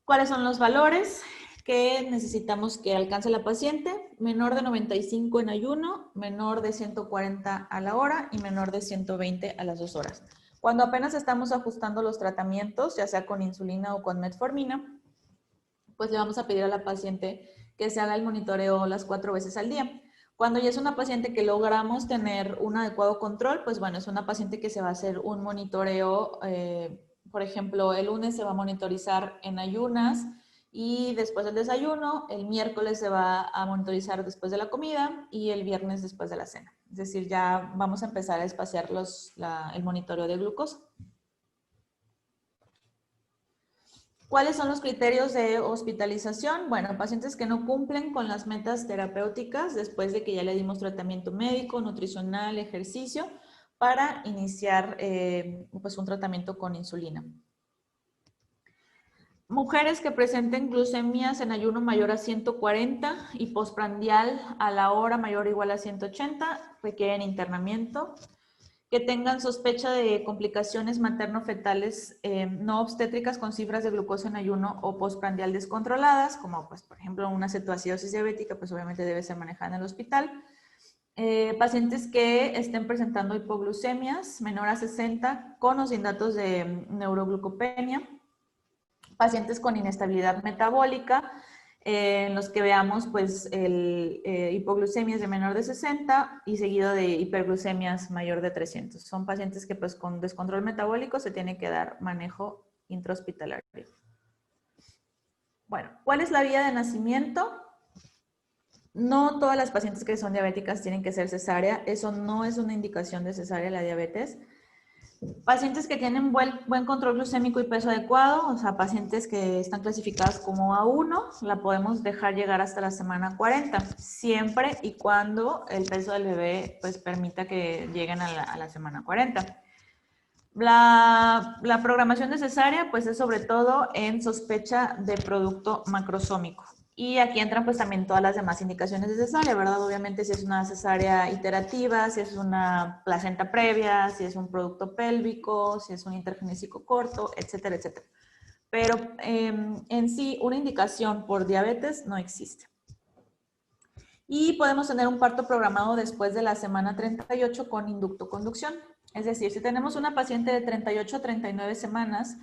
¿Cuáles son los valores que necesitamos que alcance la paciente? Menor de 95 en ayuno, menor de 140 a la hora y menor de 120 a las 2 horas. Cuando apenas estamos ajustando los tratamientos, ya sea con insulina o con metformina, pues le vamos a pedir a la paciente que se haga el monitoreo las 4 veces al día. Cuando ya es una paciente que logramos tener un adecuado control, pues bueno, es una paciente que se va a hacer un monitoreo, por ejemplo, el lunes se va a monitorizar en ayunas y después del desayuno, el miércoles se va a monitorizar después de la comida y el viernes después de la cena. Es decir, ya vamos a empezar a espaciar el monitoreo de glucosa. ¿Cuáles son los criterios de hospitalización? Bueno, pacientes que no cumplen con las metas terapéuticas después de que ya le dimos tratamiento médico, nutricional, ejercicio, para iniciar pues un tratamiento con insulina. Mujeres que presenten glucemias en ayuno mayor a 140 y postprandial a la hora mayor o igual a 180 requieren internamiento. Que tengan sospecha de complicaciones materno-fetales no obstétricas con cifras de glucosa en ayuno o postprandial descontroladas, como pues, por ejemplo una cetoacidosis diabética, pues obviamente debe ser manejada en el hospital. Pacientes que estén presentando hipoglucemias menor a 60 con o sin datos de neuroglucopenia. Pacientes con inestabilidad metabólica, en los que veamos pues hipoglucemias de menor de 60 y seguido de hiperglucemias mayor de 300. Son pacientes que pues con descontrol metabólico se tiene que dar manejo intrahospitalario. Bueno, ¿cuál es la vía de nacimiento? No todas las pacientes que son diabéticas tienen que ser cesárea. Eso no es una indicación de cesárea la diabetes. Pacientes que tienen buen control glucémico y peso adecuado, o sea, pacientes que están clasificadas como A1, la podemos dejar llegar hasta la semana 40, siempre y cuando el peso del bebé pues permita que lleguen a la semana 40. La programación de cesárea, pues es sobre todo en sospecha de producto macrosómico. Y aquí entran pues también todas las demás indicaciones de cesárea, ¿verdad? Obviamente si es una cesárea iterativa, si es una placenta previa, si es un producto pélvico, si es un intergenésico corto, etcétera, etcétera. Pero en sí una indicación por diabetes no existe. Y podemos tener un parto programado después de la semana 38 con inducto-conducción. Es decir, si tenemos una paciente de 38 a 39 semanas,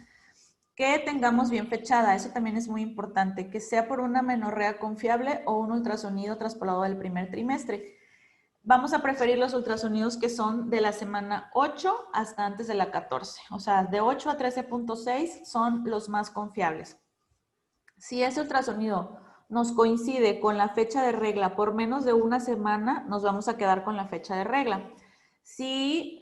que tengamos bien fechada, eso también es muy importante, que sea por una menorrea confiable o un ultrasonido traspolado del primer trimestre. Vamos a preferir los ultrasonidos que son de la semana 8 hasta antes de la 14. O sea, de 8 a 13.6 son los más confiables. Si ese ultrasonido nos coincide con la fecha de regla por menos de una semana, nos vamos a quedar con la fecha de regla. Si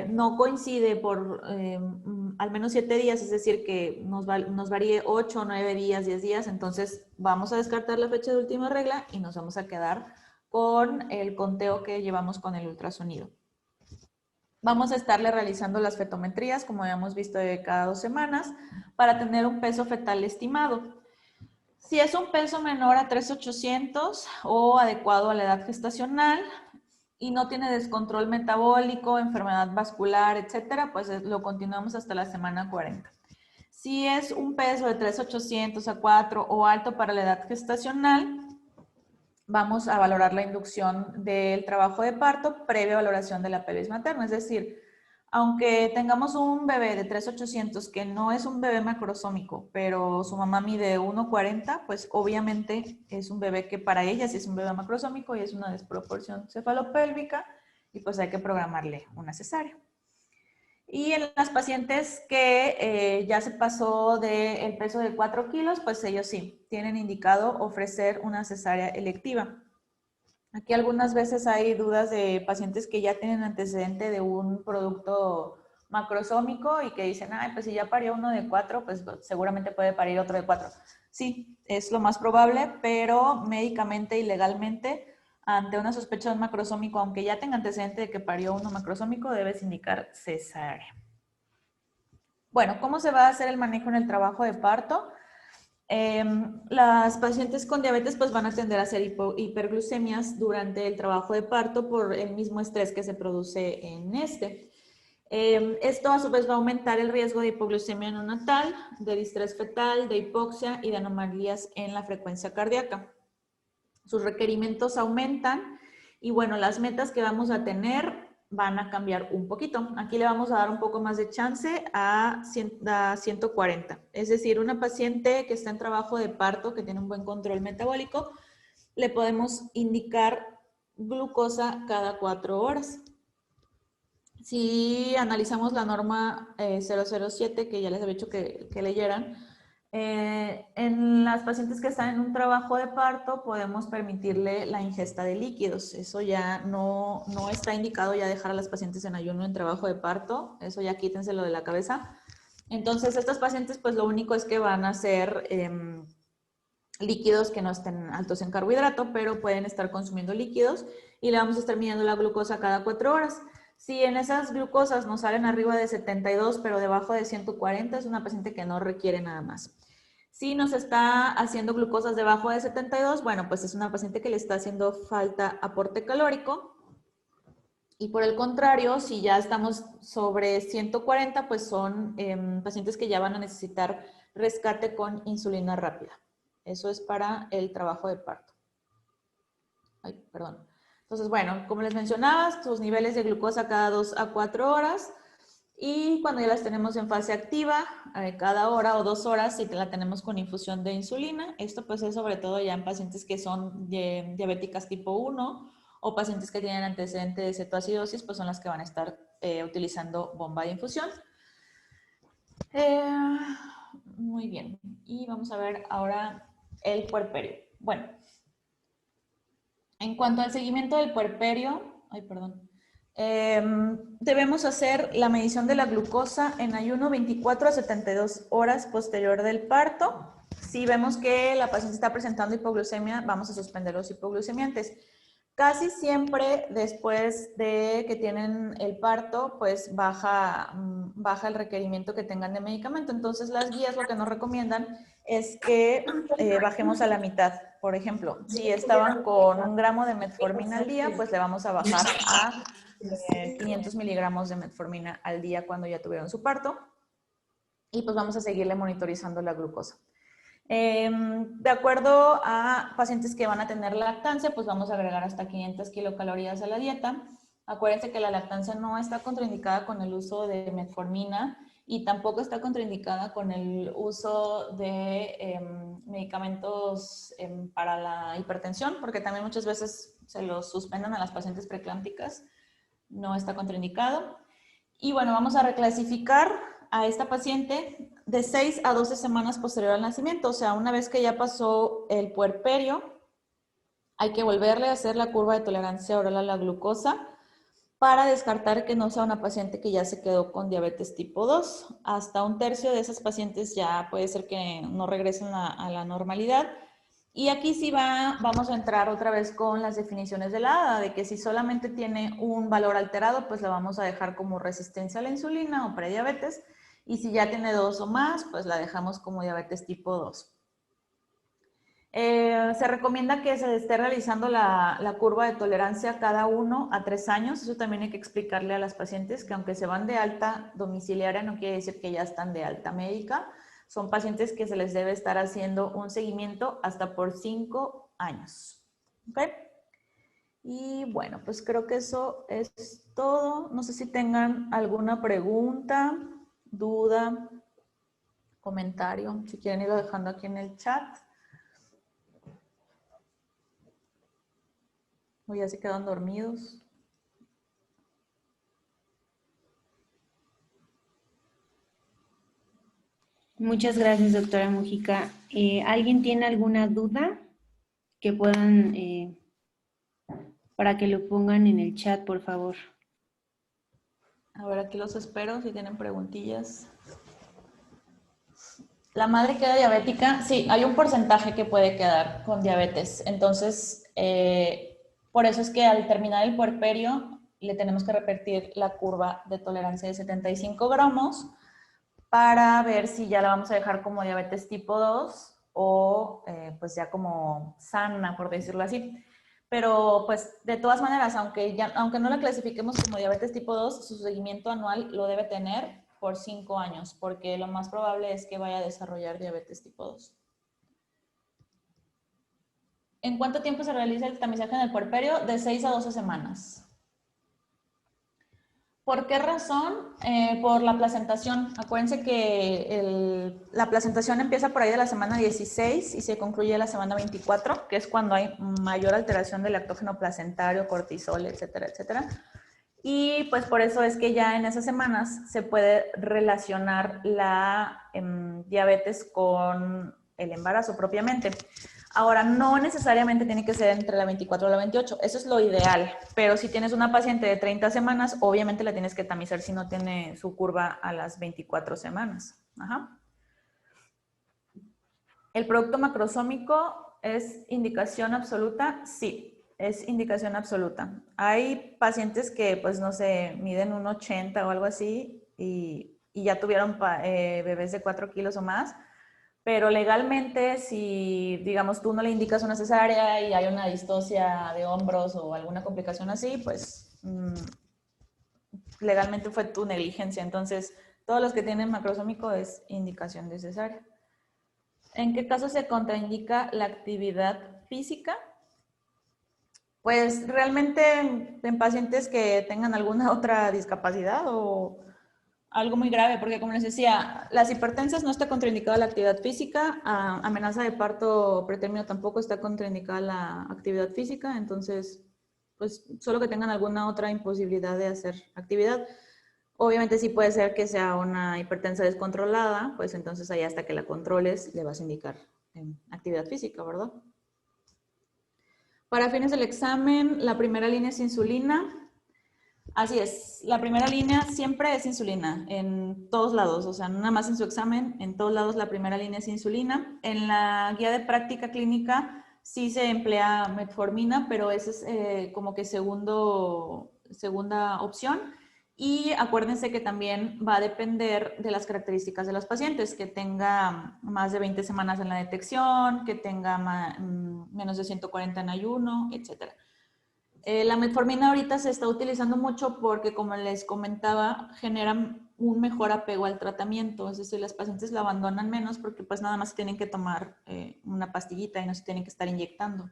no coincide por al menos 7 días, es decir, que nos varíe 8, 9 días, 10 días, entonces vamos a descartar la fecha de última regla y nos vamos a quedar con el conteo que llevamos con el ultrasonido. Vamos a estarle realizando las fetometrías, como habíamos visto, de cada 2 semanas, para tener un peso fetal estimado. Si es un peso menor a 3,800 o adecuado a la edad gestacional y no tiene descontrol metabólico, enfermedad vascular, etcétera, pues lo continuamos hasta la semana 40. Si es un peso de 3,800 a 4 o alto para la edad gestacional, vamos a valorar la inducción del trabajo de parto previa valoración de la pelvis materna. Es decir, aunque tengamos un bebé de 3,800 que no es un bebé macrosómico, pero su mamá mide 1,40, pues obviamente es un bebé que para ella sí es un bebé macrosómico y es una desproporción cefalopélvica y pues hay que programarle una cesárea. Y en las pacientes que ya se pasó del peso de 4 kilos, pues ellos sí tienen indicado ofrecer una cesárea electiva. Aquí algunas veces hay dudas de pacientes que ya tienen antecedente de un producto macrosómico y que dicen, ay, pues si ya parió uno de 4, pues seguramente puede parir otro de 4. Sí, es lo más probable, pero médicamente y legalmente, ante una sospecha de un macrosómico, aunque ya tenga antecedente de que parió uno macrosómico, debes indicar cesárea. Bueno, ¿cómo se va a hacer el manejo en el trabajo de parto? Las pacientes con diabetes pues van a tender a hacer hiperglucemias durante el trabajo de parto por el mismo estrés que se produce en este. Esto a su vez va a aumentar el riesgo de hipoglucemia neonatal, de distrés fetal, de hipoxia y de anomalías en la frecuencia cardíaca. Sus requerimientos aumentan y bueno, las metas que vamos a tener van a cambiar un poquito. Aquí le vamos a dar un poco más de chance a 140. Es decir, una paciente que está en trabajo de parto, que tiene un buen control metabólico, le podemos indicar glucosa cada 4 horas. Si analizamos la norma 007, que ya les había dicho que leyeran, en las pacientes que están en un trabajo de parto podemos permitirle la ingesta de líquidos. Eso ya no está indicado ya dejar a las pacientes en ayuno en trabajo de parto. Eso ya quítenselo de la cabeza. Entonces, estas pacientes pues lo único es que van a ser líquidos que no estén altos en carbohidrato, pero pueden estar consumiendo líquidos y le vamos a estar midiendo la glucosa cada 4 horas. Si en esas glucosas nos salen arriba de 72, pero debajo de 140, es una paciente que no requiere nada más. Si nos está haciendo glucosas debajo de 72, bueno, pues es una paciente que le está haciendo falta aporte calórico. Y por el contrario, si ya estamos sobre 140, pues son pacientes que ya van a necesitar rescate con insulina rápida. Eso es para el trabajo de parto. Ay, perdón. Entonces, bueno, como les mencionaba, sus niveles de glucosa cada 2 a 4 horas. Y cuando ya las tenemos en fase activa, cada hora o 2 horas, si la tenemos con infusión de insulina. Esto pues es sobre todo ya en pacientes que son diabéticas tipo 1 o pacientes que tienen antecedentes de cetoacidosis, pues son las que van a estar utilizando bomba de infusión. Muy bien. Y vamos a ver ahora el puerperio. Bueno, en cuanto al seguimiento del puerperio, debemos hacer la medición de la glucosa en ayuno 24 a 72 horas posterior del parto. Si vemos que la paciente está presentando hipoglucemia, vamos a suspender los hipoglucemiantes. Casi siempre después de que tienen el parto, pues baja el requerimiento que tengan de medicamento. Entonces las guías lo que nos recomiendan es que bajemos a la mitad. Por ejemplo, si estaban con 1 gramo de metformina al día, pues le vamos a bajar a 500 miligramos de metformina al día cuando ya tuvieron su parto. Y pues vamos a seguirle monitorizando la glucosa. De acuerdo a pacientes que van a tener lactancia, pues vamos a agregar hasta 500 kilocalorías a la dieta. Acuérdense que la lactancia no está contraindicada con el uso de metformina y tampoco está contraindicada con el uso de medicamentos para la hipertensión, porque también muchas veces se los suspenden a las pacientes preeclámpticas. No está contraindicado. Y bueno, vamos a reclasificar a esta paciente de 6 a 12 semanas posterior al nacimiento. O sea, una vez que ya pasó el puerperio, hay que volverle a hacer la curva de tolerancia oral a la glucosa para descartar que no sea una paciente que ya se quedó con diabetes tipo 2. Hasta 1/3 de esas pacientes ya puede ser que no regresen a la normalidad. Y aquí sí vamos a entrar otra vez con las definiciones de la ADA, de que si solamente tiene un valor alterado, pues la vamos a dejar como resistencia a la insulina o prediabetes, y si ya tiene 2 o más, pues la dejamos como diabetes tipo 2. Se recomienda que se esté realizando la curva de tolerancia cada 1 a 3 años. Eso también hay que explicarle a las pacientes que aunque se van de alta domiciliaria, no quiere decir que ya están de alta médica. Son pacientes que se les debe estar haciendo un seguimiento hasta por 5 años. ¿Ok? Y bueno, pues creo que eso es todo. No sé si tengan alguna pregunta, duda, comentario. Si quieren irlo dejando aquí en el chat. O ya se quedan dormidos. Muchas gracias, doctora Mujica. ¿Alguien tiene alguna duda que puedan, para que lo pongan en el chat, por favor? A ver, aquí los espero si tienen preguntillas. La madre queda diabética. Sí, hay un porcentaje que puede quedar con diabetes. Entonces, por eso es que al terminar el puerperio le tenemos que repetir la curva de tolerancia de 75 gramos para ver si ya la vamos a dejar como diabetes tipo 2 o pues ya como sana, por decirlo así. Pero pues de todas maneras, aunque no la clasifiquemos como diabetes tipo 2, su seguimiento anual lo debe tener por 5 años, porque lo más probable es que vaya a desarrollar diabetes tipo 2. ¿En cuánto tiempo se realiza el tamizaje en el puerperio? De 6 a 12 semanas. ¿Por qué razón? Por la placentación. Acuérdense que la placentación empieza por ahí de la semana 16 y se concluye la semana 24, que es cuando hay mayor alteración del lactógeno placentario, cortisol, etcétera, etcétera. Y pues por eso es que ya en esas semanas se puede relacionar la diabetes con el embarazo propiamente. Ahora, no necesariamente tiene que ser entre la 24 y la 28, eso es lo ideal, pero si tienes una paciente de 30 semanas, obviamente la tienes que tamizar si no tiene su curva a las 24 semanas. Ajá. ¿El producto macrosómico es indicación absoluta? Sí, es indicación absoluta. Hay pacientes que, pues, no sé, miden 1,80 o algo así y ya tuvieron bebés de 4 kilos o más. Pero legalmente, si, digamos, tú no le indicas una cesárea y hay una distocia de hombros o alguna complicación así, pues legalmente fue tu negligencia. Entonces, todos los que tienen macrosómico es indicación de cesárea. ¿En qué caso se contraindica la actividad física? Pues realmente en pacientes que tengan alguna otra discapacidad o algo muy grave, porque como les decía, las hipertensas no está contraindicada la actividad física, amenaza de parto pretérmino tampoco está contraindicada la actividad física, entonces, pues solo que tengan alguna otra imposibilidad de hacer actividad. Obviamente sí puede ser que sea una hipertensa descontrolada, pues entonces ahí hasta que la controles le vas a indicar actividad física, ¿verdad? Para fines del examen, la primera línea es insulina. Así es, la primera línea siempre es insulina, en todos lados, o sea, no nada más en su examen, en todos lados la primera línea es insulina. En la guía de práctica clínica sí se emplea metformina, pero esa es como que segunda opción. Y acuérdense que también va a depender de las características de los pacientes, que tenga más de 20 semanas en la detección, que tenga menos de 140 en ayuno, etc. La metformina ahorita se está utilizando mucho porque, como les comentaba, genera un mejor apego al tratamiento. Es decir, las pacientes la abandonan menos porque pues nada más tienen que tomar una pastillita y no se tienen que estar inyectando.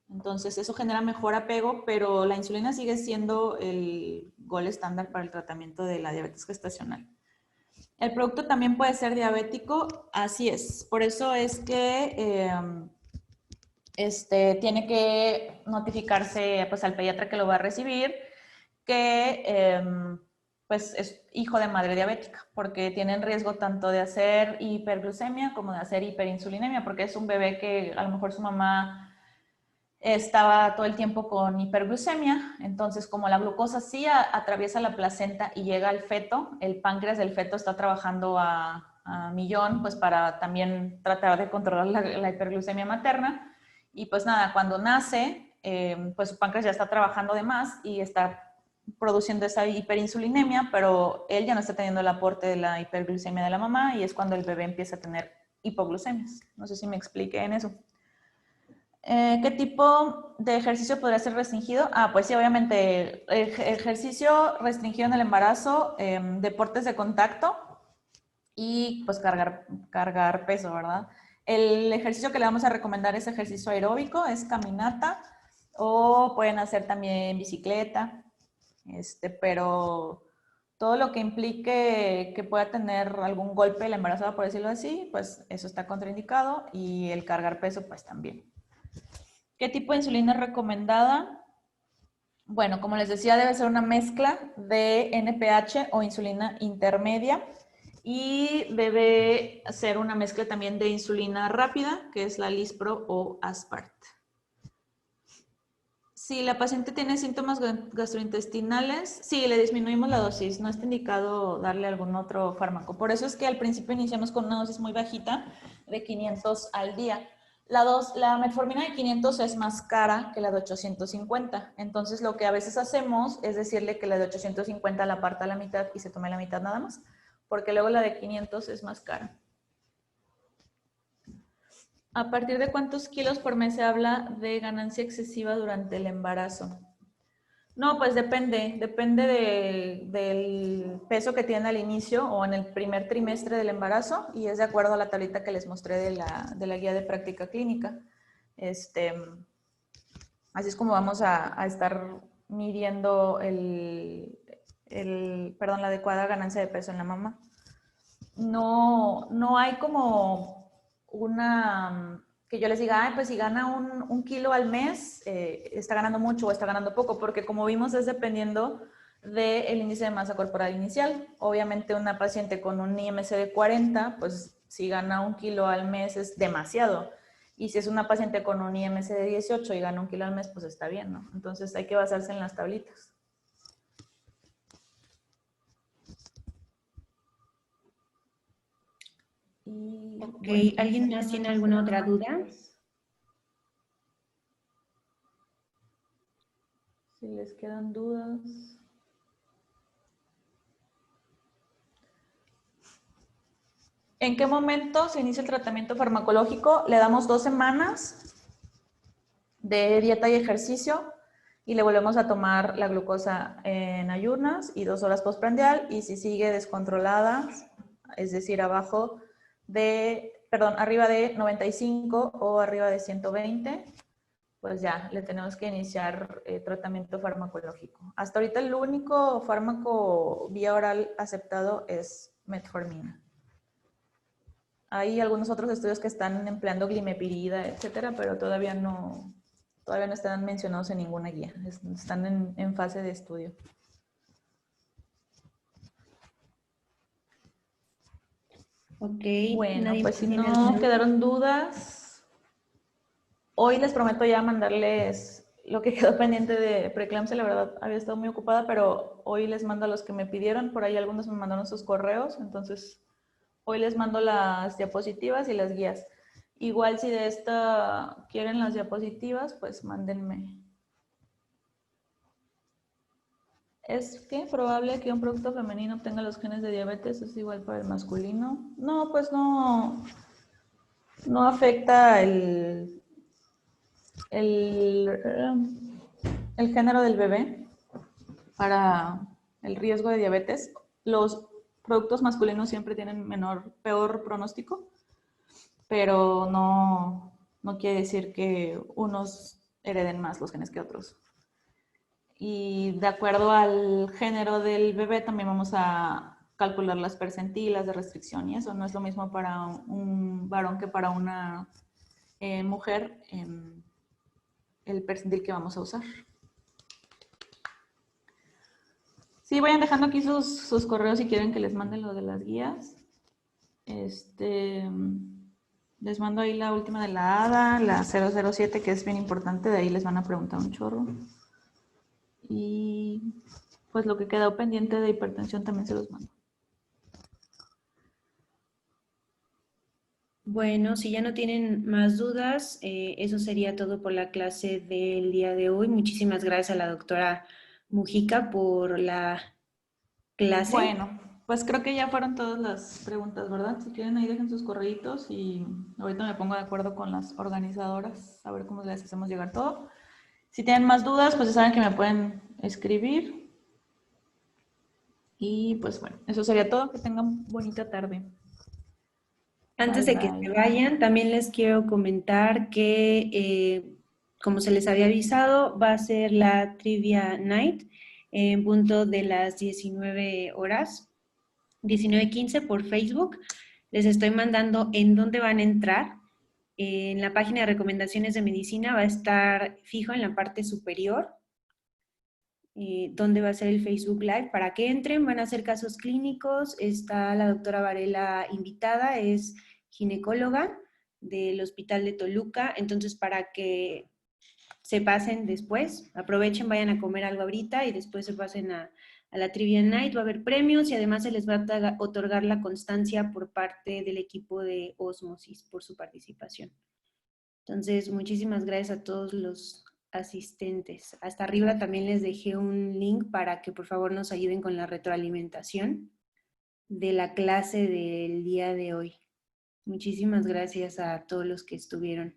Entonces eso genera mejor apego, pero la insulina sigue siendo el gold estándar para el tratamiento de la diabetes gestacional. El producto también puede ser diabético, así es. Por eso es que tiene que notificarse pues, al pediatra que lo va a recibir que pues es hijo de madre diabética, porque tienen riesgo tanto de hacer hiperglucemia como de hacer hiperinsulinemia, porque es un bebé que a lo mejor su mamá estaba todo el tiempo con hiperglucemia, entonces como la glucosa sí atraviesa la placenta y llega al feto, el páncreas del feto está trabajando a millón, pues para también tratar de controlar la hiperglucemia materna, y pues nada, cuando nace, pues su páncreas ya está trabajando de más y está produciendo esa hiperinsulinemia, pero él ya no está teniendo el aporte de la hiperglucemia de la mamá y es cuando el bebé empieza a tener hipoglucemias. No sé si me expliqué en eso. ¿Qué tipo de ejercicio podría ser restringido? Pues sí, obviamente, ejercicio restringido en el embarazo, deportes de contacto y pues cargar peso, ¿verdad? El ejercicio que le vamos a recomendar es ejercicio aeróbico, es caminata, o pueden hacer también bicicleta, pero todo lo que implique que pueda tener algún golpe la embarazada, por decirlo así, pues eso está contraindicado, y el cargar peso pues también. ¿Qué tipo de insulina es recomendada? Bueno, como les decía, debe ser una mezcla de NPH o insulina intermedia y debe ser una mezcla también de insulina rápida, que es la Lispro o Aspart. Si la paciente tiene síntomas gastrointestinales, sí, le disminuimos la dosis, no está indicado darle algún otro fármaco. Por eso es que al principio iniciamos con una dosis muy bajita de 500 al día. La metformina de 500 es más cara que la de 850. Entonces, lo que a veces hacemos es decirle que la de 850 la parta a la mitad y se tome la mitad nada más, porque luego la de 500 es más cara. ¿A partir de cuántos kilos por mes se habla de ganancia excesiva durante el embarazo? No, pues depende del peso que tiene al inicio o en el primer trimestre del embarazo, y es de acuerdo a la tablita que les mostré de la guía de práctica clínica. Así es como vamos a estar midiendo la adecuada ganancia de peso en la mamá. No hay como que yo les diga, pues si gana un kilo al mes, está ganando mucho o está ganando poco, porque como vimos es dependiendo del índice de masa corporal inicial. Obviamente una paciente con un IMC de 40, pues si gana un kilo al mes es demasiado. Y si es una paciente con un IMC de 18 y gana un kilo al mes, pues está bien, ¿no? Entonces hay que basarse en las tablitas. Ok, ¿alguien más tiene alguna otra duda? Si les quedan dudas. ¿En qué momento se inicia el tratamiento farmacológico? Le damos 2 semanas de dieta y ejercicio y le volvemos a tomar la glucosa en ayunas y 2 horas postprandial, y si sigue descontrolada, es decir, arriba de 95 o arriba de 120, pues ya le tenemos que iniciar tratamiento farmacológico. Hasta ahorita el único fármaco vía oral aceptado es metformina. Hay algunos otros estudios que están empleando glimepirida, etcétera, pero todavía no están mencionados en ninguna guía. Están en fase de estudio. Ok. Bueno, pues si no quedaron dudas, hoy les prometo ya mandarles lo que quedó pendiente de preeclampsia. La verdad había estado muy ocupada, pero hoy les mando a los que me pidieron. Por ahí algunos me mandaron sus correos, entonces hoy les mando las diapositivas y las guías. Igual si de esta quieren las diapositivas, pues mándenme. ¿Es que probable que un producto femenino obtenga los genes de diabetes? ¿Es igual para el masculino? No, pues no afecta el género del bebé para el riesgo de diabetes. Los productos masculinos siempre tienen peor pronóstico, pero no quiere decir que unos hereden más los genes que otros. Y de acuerdo al género del bebé también vamos a calcular las percentilas de restricción y eso no es lo mismo para un varón que para una mujer, el percentil que vamos a usar. Sí, vayan dejando aquí sus correos si quieren que les manden lo de las guías. Les mando ahí la última de la ADA, la 007, que es bien importante, de ahí les van a preguntar un chorro. Y pues lo que quedó pendiente de hipertensión también se los mando. Bueno, si ya no tienen más dudas, eso sería todo por la clase del día de hoy. Muchísimas gracias a la doctora Mujica por la clase. Bueno, pues creo que ya fueron todas las preguntas, ¿verdad? Si quieren ahí dejen sus correitos y ahorita me pongo de acuerdo con las organizadoras a ver cómo les hacemos llegar todo. Si tienen más dudas, pues ya saben que me pueden escribir. Y pues bueno, eso sería todo. Que tengan bonita tarde. Antes Bye, de que bye. se vayan, también les quiero comentar que, como se les había avisado, va a ser la Trivia Night en punto de las 19 horas, 19:15 por Facebook. Les estoy mandando en dónde van a entrar. En la página de recomendaciones de medicina va a estar fijo en la parte superior, donde va a ser el Facebook Live. Para que entren, van a hacer casos clínicos. Está la doctora Varela invitada, es ginecóloga del Hospital de Toluca. Entonces, para que se pasen después, aprovechen, vayan a comer algo ahorita y después se pasen a la Trivia Night. Va a haber premios y además se les va a otorgar la constancia por parte del equipo de Ósmosis por su participación. Entonces, muchísimas gracias a todos los asistentes. Hasta arriba también les dejé un link para que por favor nos ayuden con la retroalimentación de la clase del día de hoy. Muchísimas gracias a todos los que estuvieron.